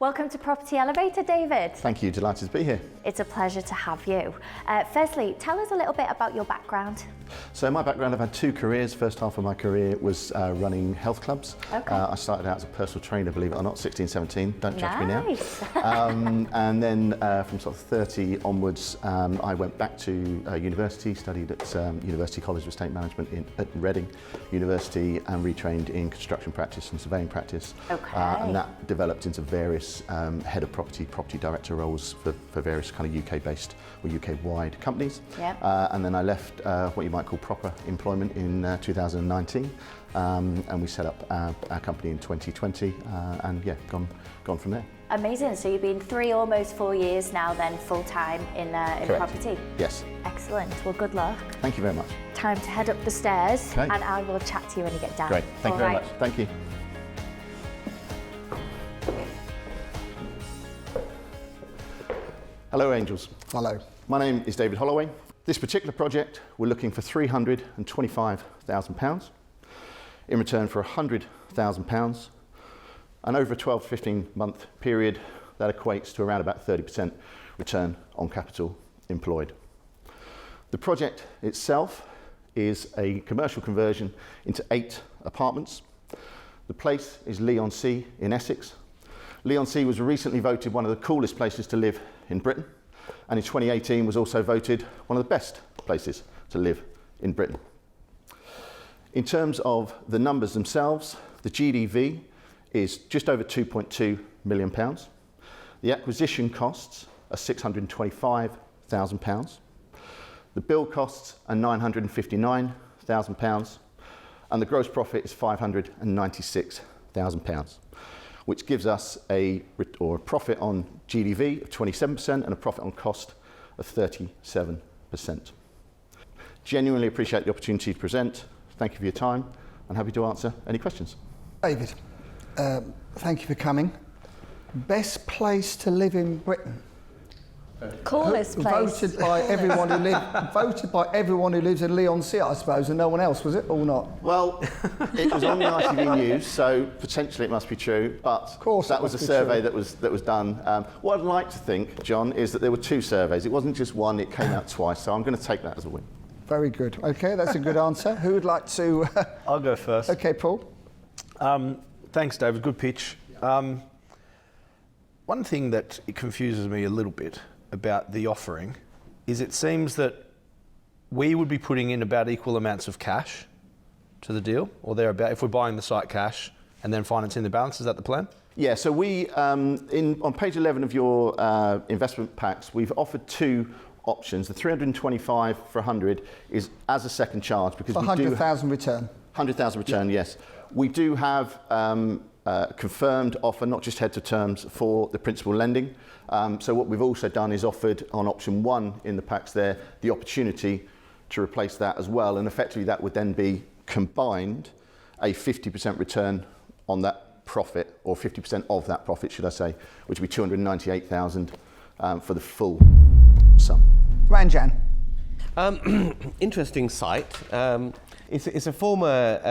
Welcome to Property Elevator, David. Thank you, delighted to be here. It's a pleasure to have you. Firstly, tell us a little bit about your background. So my background, I've had two careers. First half of my career was running health clubs. Okay. I started out as a personal trainer, believe it or not, 16, 17, don't judge me now. Nice. And then from sort of 30 onwards, I went back to university, studied at University College of Estate Management at Reading University and retrained in construction practice and surveying practice. Okay. And that developed into various head of property director roles for various kind of UK-based or UK-wide companies. Yep. And then I left what you might call proper employment in 2019, and we set up our company in 2020, and yeah, gone from there. Amazing. So you've been almost 4 years now then full-time in property? Yes. Excellent. Well, good luck. Thank you very much. Time to head up the stairs, Okay. and I will chat to you when you get down. Great. Thank you very much. Thank you. Hello, Angels. Hello. My name is David Holloway. This particular project, we're looking for £325,000 in return for £100,000. And over a 12 to 15 month period, that equates to around about 30% return on capital employed. The project itself is a commercial conversion into 8 apartments. The place is Leigh-on-Sea in Essex. Leigh-on-Sea was recently voted one of the coolest places to live in Britain, and in 2018 was also voted one of the best places to live in Britain. In terms of the numbers themselves, the GDV is just over £2.2 million. The acquisition costs are £625,000. The build costs are £959,000, and the gross profit is £596,000. which gives us a profit on GDV of 27% and a profit on cost of 37%. Genuinely appreciate the opportunity to present. Thank you for your time, and happy to answer any questions. David, thank you for coming. Best place to live in Britain? Coolest place. Voted by everyone who lives in Leigh-on-Sea, I suppose, and no one else, was it, or not? Well, it was on the ITV News, so potentially it must be true, but of course that was a survey that was done. What I'd like to think, John, is that there were 2 surveys. It wasn't just one, it came out twice, so I'm going to take that as a win. Very good. Okay, that's a good answer. Who would like to... I'll go first. Okay, Paul. Thanks, David. Good pitch. One thing that it confuses me a little bit about the offering is it seems that we would be putting in about equal amounts of cash to the deal, or thereabout, if we're buying the site cash and then financing the balance. Is that the plan? Yeah, so we, on page 11 of your investment packs, we've offered 2 options. The 325 for 100 is as a second charge because for we do... 100,000 return. 100,000 return, yeah. Yes. We do have confirmed offer, not just head to terms, for the principal lending. So what we've also done is offered on option 1 in the packs there, the opportunity to replace that as well. And effectively that would then be combined a 50% return on that profit, or 50% of that profit, should I say, which would be 298,000 for the full sum. Ranjan. Interesting site. It's a former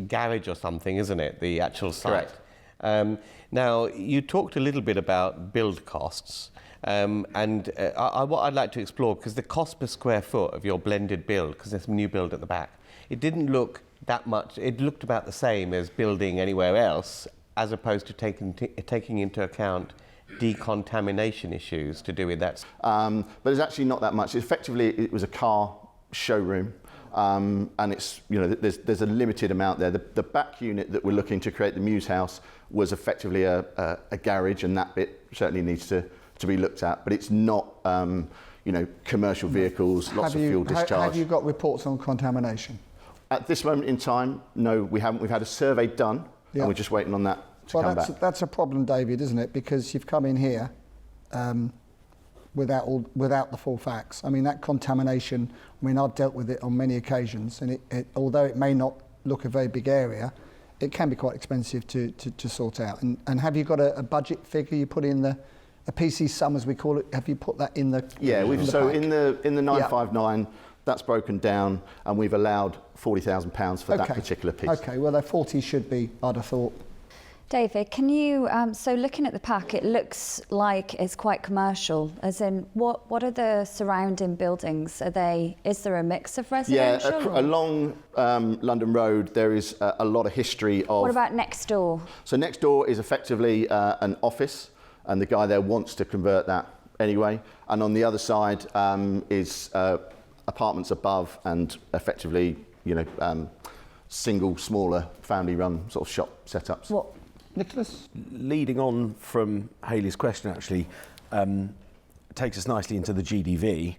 garage or something, isn't it? The actual site. Correct. Now, you talked a little bit about build costs, and what I'd like to explore, because the cost per square foot of your blended build, because there's some new build at the back, it didn't look that much. It looked about the same as building anywhere else, as opposed to taking into account decontamination issues to do with that. But it's actually not that much. Effectively, it was a car showroom. And it's, you know, there's a limited amount there. The back unit that we're looking to create, the Mews house, was effectively a garage, and that bit certainly needs to be looked at. But it's not, you know, commercial vehicles, lots of fuel discharge. Have you got reports on contamination? At this moment in time, no, we haven't. We've had a survey done, and we're just waiting on that to come back. That's a problem, David, isn't it? Because you've come in here without the full facts. I mean, that contamination, I mean, I've dealt with it on many occasions, and although it may not look a very big area, it can be quite expensive to sort out. And have you got a budget figure you put in a PC sum, as we call it? Have you put that in the in the 959, yeah. That's broken down, and we've allowed £40,000 for that particular piece. Okay, well, that 40 should be, I'd have thought. David, can you, so looking at the pack, it looks like it's quite commercial, as in what are the surrounding buildings? Is there a mix of residential? Yeah, along London Road there is a lot of history of... What about next door? So next door is effectively an office, and the guy there wants to convert that anyway. And on the other side is apartments above and effectively, single, smaller, family-run sort of shop setups. What, Nicholas? Leading on from Hayley's question, actually, takes us nicely into the GDV.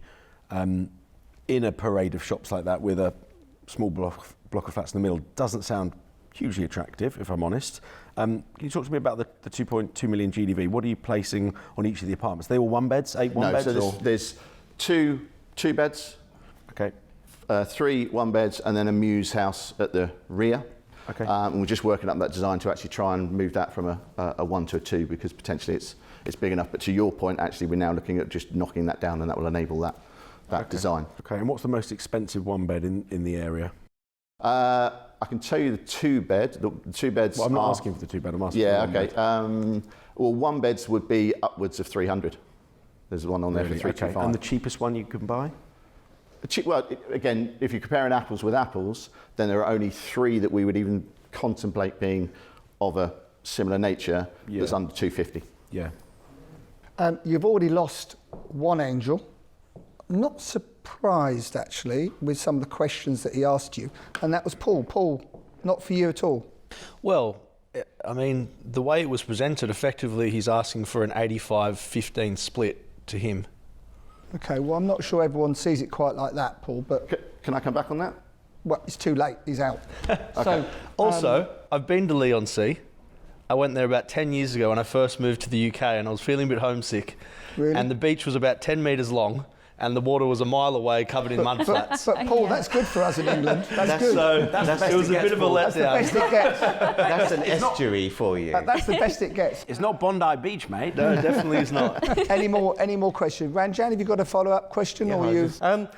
In a parade of shops like that with a small block of flats in the middle doesn't sound hugely attractive, if I'm honest. Can you talk to me about the 2.2 million GDV? What are you placing on each of the apartments? Are they all one beds, 8 one beds? No, so there's two beds, okay, 3 one beds, and then a mews house at the rear. Okay. And we're just working up that design to actually try and move that from a 1 to a 2, because potentially it's big enough. But to your point, actually, we're now looking at just knocking that down, and that will enable that design. Okay, and what's the most expensive one bed in the area? I can tell you the 2 bed. The 2 beds. Well, I'm not asking for the 2 bed. I'm asking. Yeah. for the Okay. Well, 1 beds would be upwards of 300. There's one on there for 325. Okay. And the cheapest one you can buy? Well, again, if you're comparing apples with apples, then there are only 3 that we would even contemplate being of a similar nature. Yeah. That's under 250. Yeah. You've already lost one angel. I'm not surprised, actually, with some of the questions that he asked you, and that was Paul. Paul, not for you at all. Well, I mean, the way it was presented, effectively, he's asking for an 85-15 split to him. Okay, well, I'm not sure everyone sees it quite like that, Paul, but... Can I come back on that? Well, it's too late. He's out. So, Also, I've been to Leigh-on-Sea. I went there about 10 years ago when I first moved to the UK, and I was feeling a bit homesick. Really? And the beach was about 10 metres long, and the water was a mile away, covered in mud flats. But Paul, that's good for us in England. That's good. So it was a bit of a That's the letdown. best it gets. That's an estuary for you. That's the best it gets. It's not Bondi Beach, mate. No, it definitely is not. Any more questions? Ranjan, have you got a follow-up question, or you? I'm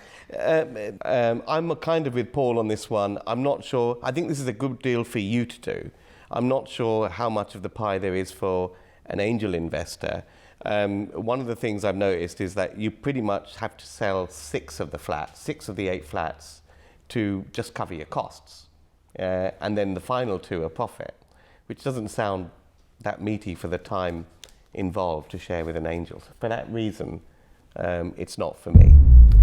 kind of with Paul on this one. I'm not sure. I think this is a good deal for you to do. I'm not sure how much of the pie there is for an angel investor. One of the things I've noticed is that you pretty much have to sell 6 of the 8 flats to just cover your costs. And then the final 2 are profit, which doesn't sound that meaty for the time involved to share with an angel. For that reason, it's not for me.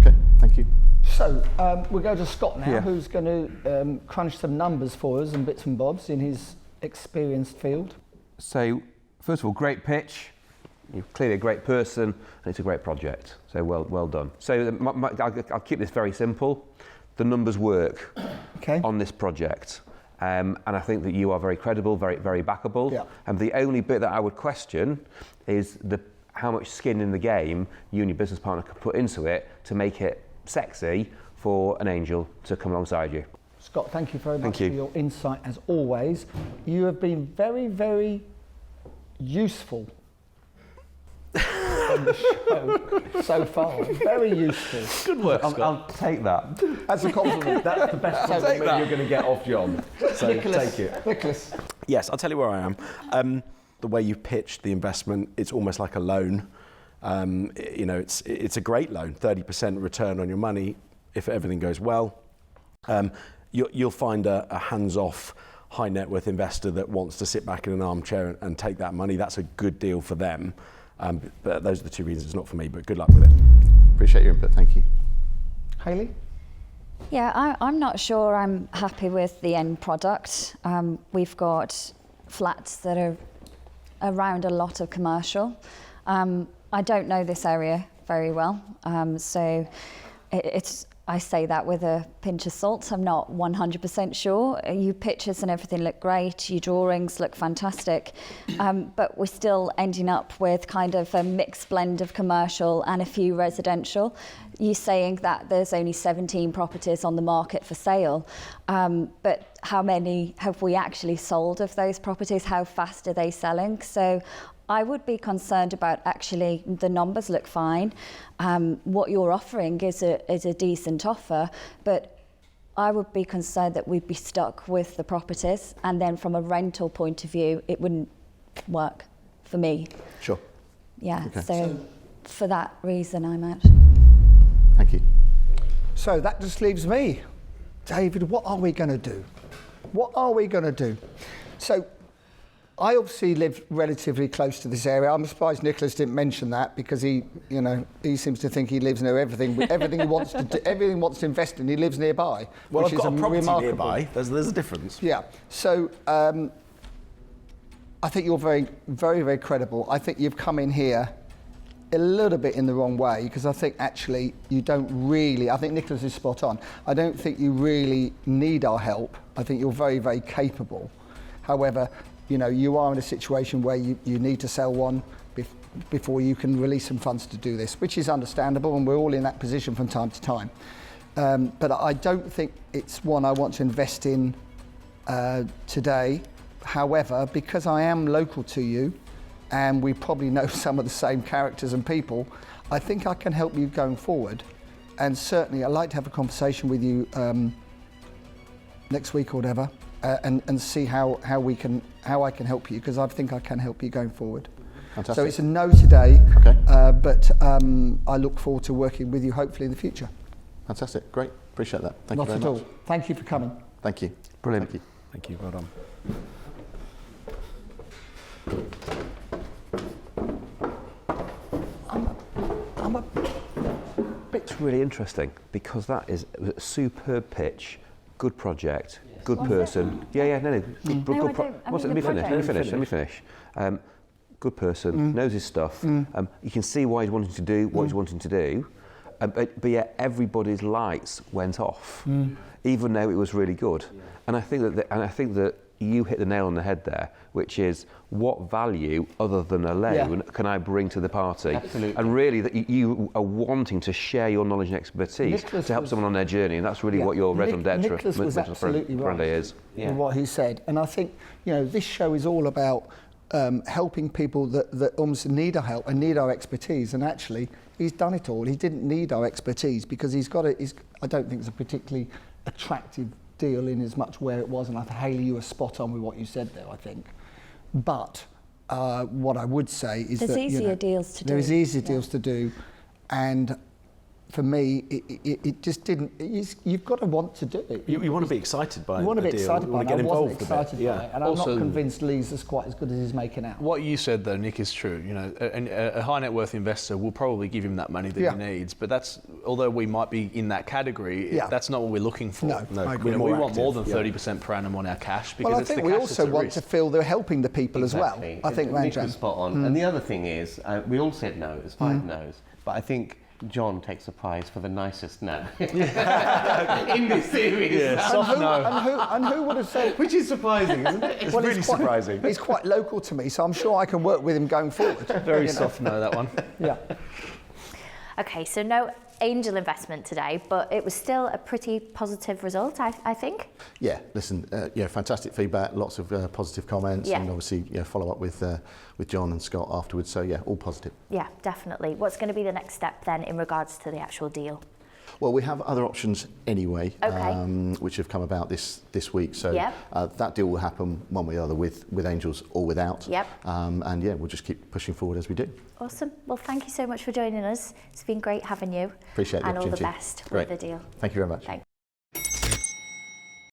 Okay, thank you. So we'll go to Scott now, who's going to crunch some numbers for us and bits and bobs in his experienced field. So, first of all, great pitch. You're clearly a great person, and it's a great project. So well done. So I'll keep this very simple. The numbers work on this project, and I think that you are very credible, very backable. Yeah. And the only bit that I would question is how much skin in the game you and your business partner could put into it to make it sexy for an angel to come alongside you. Scott, thank you very much Thank you. for your insight as always. You have been very, very useful on the show so far. Very useful. Good work, Scott. I'll take that. That's a compliment. That's the best compliment you're going to get off John. So take it. Nicholas. Yes, I'll tell you where I am. The way you pitched the investment, it's almost like a loan. It's a great loan, 30% return on your money if everything goes well. You'll find a hands-off, high net worth investor that wants to sit back in an armchair and take that money. That's a good deal for them. But those are the 2 reasons. It's not for me, but good luck with it. Appreciate your input, thank you. Hayley? Yeah, I'm not sure I'm happy with the end product. We've got flats that are around a lot of commercial. I don't know this area very well, so I say that with a pinch of salt. I'm not 100% sure. Your pictures and everything look great, your drawings look fantastic, but we're still ending up with kind of a mixed blend of commercial and a few residential. You're saying that there's only 17 properties on the market for sale, but how many have we actually sold of those properties? How fast are they selling? So I would be concerned about actually the numbers look fine. What you're offering is a decent offer, but I would be concerned that we'd be stuck with the properties, and then from a rental point of view, it wouldn't work for me. Sure. Yeah, Okay. so for that reason, I'm out. Thank you. So that just leaves me. David, what are we going to do? What are we going to do? So I obviously live relatively close to this area. I'm surprised Nicholas didn't mention that, because he seems to think he lives near everything. Everything he wants to do, everything he wants to invest in, he lives nearby. Well, which I've got is a property remarkable. nearby. There's a difference. Yeah. So I think you're very, very, very credible. I think you've come in here a little bit in the wrong way, because I think actually you don't really, I think Nicholas is spot on. I don't think you really need our help. I think you're very, very capable. However, you are in a situation where you need to sell one before you can release some funds to do this, which is understandable, and we're all in that position from time to time. But I don't think it's one I want to invest in today. However, because I am local to you, and we probably know some of the same characters and people, I think I can help you going forward. And certainly I'd like to have a conversation with you next week or whatever, and see how I can help you, because I think I can help you going forward. Fantastic. So it's a no today, Okay. but I look forward to working with you hopefully in the future. Fantastic. Great. Appreciate that. Thank Not you at very much. all. Thank you for coming. Thank you. Brilliant. Thank you. Thank you. Well done. It's really interesting, because that is a superb pitch, good project, good person. Yeah, no. Good, No, I good don't. I what's it? mean Let the me project. finish. Good person, knows his stuff. You can see why he's wanting to do what he's wanting to do, but yet everybody's lights went off, even though it was really good. And I think that you hit the nail on the head there, which is what value other than a loan can I bring to the party? Absolutely. And really that you are wanting to share your knowledge and expertise Nicholas to help someone on their journey, and that's really what your raison d'etre Nicholas was absolutely right is. in what he said. And I think, this show is all about helping people that almost need our help and need our expertise. And actually, he's done it all. He didn't need our expertise, because I don't think it's a particularly attractive deal in as much where it was. And I think, Hayley, you were spot on with what you said there, I think. But what I would say is There's that easier deals to do. there is easier deals to do, and for me, it just didn't. You've got to want to do it. You want to be excited by You want to be a deal. excited You by want it. to get I wasn't involved a excited bit. by it, and I'm Also, not convinced Lee's is quite as good as he's making out. what you said though, Nick, is true. A high net worth investor will probably give him that money that he needs, but that's, although we might be in that category, that's not what we're looking for. No, I agree. We More want more active, than 30% per annum on our cash, because Well, I it's the think cash we that's also at want risk. to feel they're helping the people as well. Exactly. I think, Nick Ranjan. was spot on. And the other thing is, we all said no, it was 5 no's, but I think John takes the prize for the nicest no in this series. And who would have said? Which is surprising, isn't it? It's really surprising. He's quite local to me, so I'm sure I can work with him going forward. Very soft no, that one. Yeah. Okay, so no angel investment today, but it was still a pretty positive result, I think. Yeah, listen, fantastic feedback, lots of positive comments, Yeah. and obviously follow up with John and Scott afterwards. So yeah, all positive. Yeah, definitely. What's going to be the next step then in regards to the actual deal? Well, we have other options anyway, Okay. which have come about this week. So Yep. that deal will happen one way or the other with Angels or without. Yep. And yeah, we'll just keep pushing forward as we do. Awesome. Well, thank you so much for joining us. It's been great having you. Appreciate the and all the opportunity. best Great. with the deal. Thank you very much. Thanks.